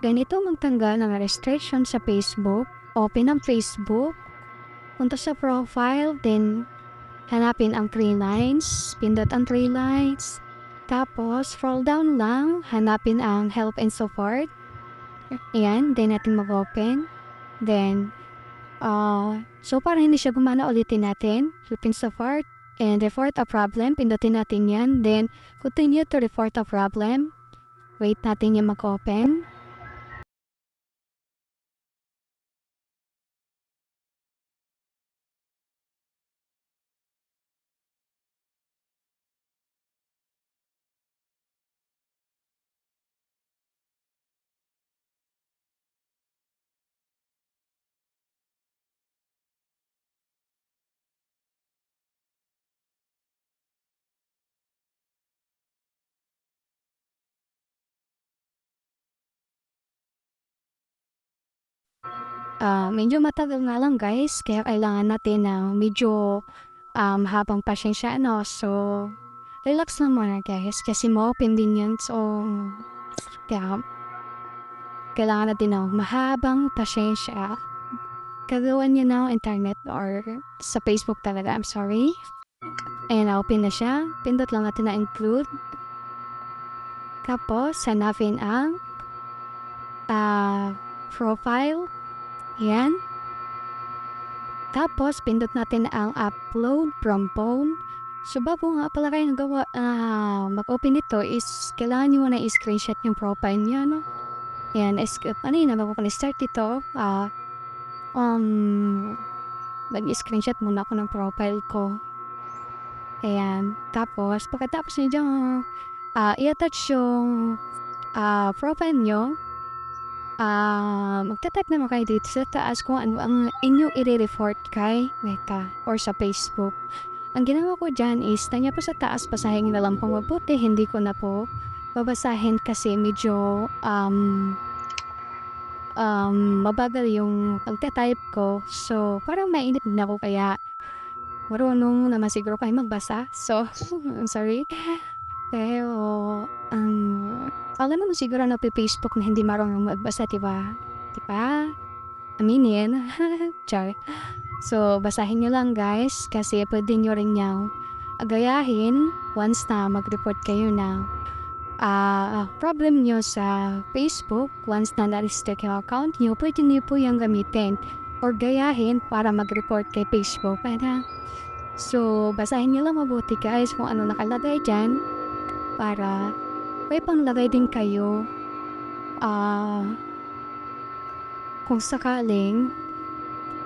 Ganito magtanggal ng restriction sa Facebook. Open ang Facebook. Punta sa profile. Then, hanapin ang 3 lines. Pindot ang 3 lines. Tapos, scroll down lang. Hanapin ang help and support. Ayan. Then, natin mag-open. Then, so para hindi siya gumana, ulitin natin. Help and support. And report a problem. Pindutin natin yan. Then, continue to report a problem. Wait natin yung mag-open. Medyo matagal nga lang guys, kaya kailangan natin ng medyo habang pasensya, no? So, relax lang muna guys, kasi ma-open din yun. So, kaya kailangan natin ng mahabang pasensya. Kagawan niyo na internet or sa Facebook talaga, I'm sorry. Ayan, na-open na siya. Pindot lang natin na include. Tapos, hanapin ang profile. Yan. Tapos, pindot natin ang upload from phone. So, bago nga pala kayo mag-open ito is, kailangan nyo muna i-screenshot yung profile nyo, no? Yan, bago ko na-start ito, mag-screenshot muna ako ng profile ko. Ayan. Tapos, pagkatapos nyo dyan, i-attach yung profile nyo. Magta-type naman kayo dito sa taas kung ano ang inyong i-report kay Meta or sa Facebook. Ang ginawa ko dyan is, tanya po sa taas, basahin na lang po mabuti. Hindi ko na po babasahin kasi medyo mabagal yung pagta-type ko. So, parang mainit na ako kaya marunong naman siguro kayo magbasa. So, I'm sorry. Pero, alam naman siguro na Facebook na hindi marunong magbasa, diba? Diba? Aminin. Char. So, basahin nyo lang guys, kasi pwede nyo rin niyang agayahin once na mag-report kayo ng problem nyo sa Facebook. Once na na-restrict yung account nyo, pwede nyo po yung gamitin or gayahin para mag-report kay Facebook. So, basahin nyo lang mabuti guys kung ano nakalagay dyan para may panglagay din kayo kung sakaling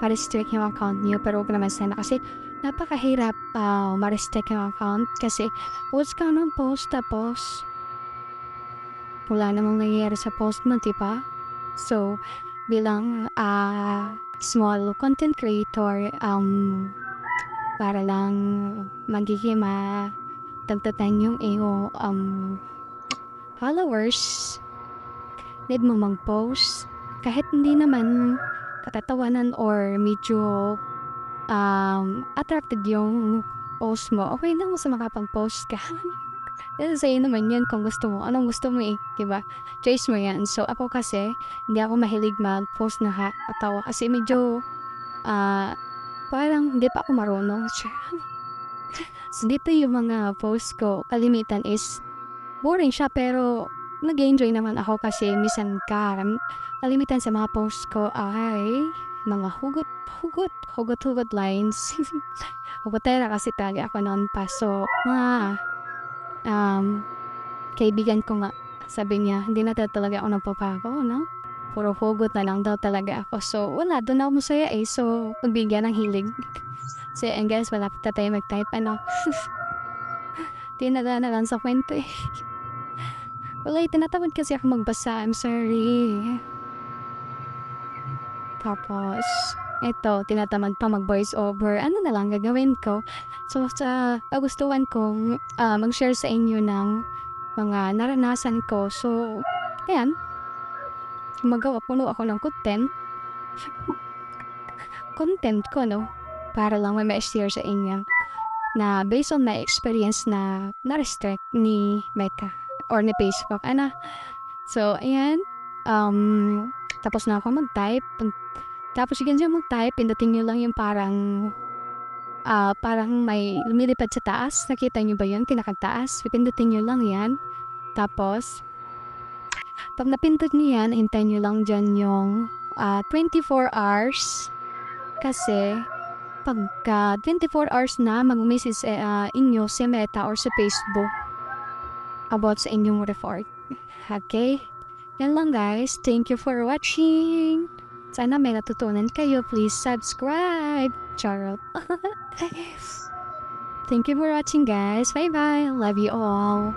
ma-restrict yung account niyo. Pero huwag naman sana kasi napakahirap ma-restrict yung account kasi post ka ng post tapos wala namang nangyayari sa post mo, diba? So, bilang small content creator, para lang magiging dagdagan yung iyong followers, need mo mag-post kahit hindi naman katatawanan or medyo attracted yung post mo. Okay lang mo sa makapag-post ka. Sa'yo naman yan kung gusto mo. Anong gusto mo diba? Choice mo yan. So ako kasi hindi ako mahilig mag-post na katawa kasi medyo parang hindi pa ako marunong. So, dito yung mga post ko, kalimitan is boring siya pero nag-enjoy naman ako kasi minsan kalimitan sa mga post ko ay mga hugot lines. Hugotera kasi talaga ako noon pa. So, mga kaibigan ko nga, sabi niya, hindi na talaga ako nagpapago, no? Puro hugot na lang daw talaga ako. So, wala, doon ako masaya So, pagbigyan ng hilig. So, and guys, wala pa tayo mag-type, Tinala na lang sa kwento Wala, tinatamad kasi ako magbasa. I'm sorry. Tapos, ito, tinatamad pa mag-voice over. Ano na lang gagawin ko? So, sa kagustuhan kong mag-share sa inyo ng mga naranasan ko. So, ayan. Puno ako ng content ko, no? Para lang may ma-share sa inyo na based on my experience na na-restrict ni Meta or ni Facebook. So, ayan. tapos na ako mag-type. Tapos yun siya mag-type, pindutin nyo lang yung parang may lumilipad sa taas. Nakita nyo ba yun? Pinakataas. Pindutin nyo lang yan. Tapos, pag napindot nyo yan, hintayin nyo lang dyan yung 24 hours. Kasi, pagka 24 hours na, mag-message inyo si Meta or sa Facebook about sa inyong report. Okay? Yan lang guys. Thank you for watching. Sana may natutunan kayo. Please subscribe. Charot. Thank you for watching guys. Bye bye. Love you all.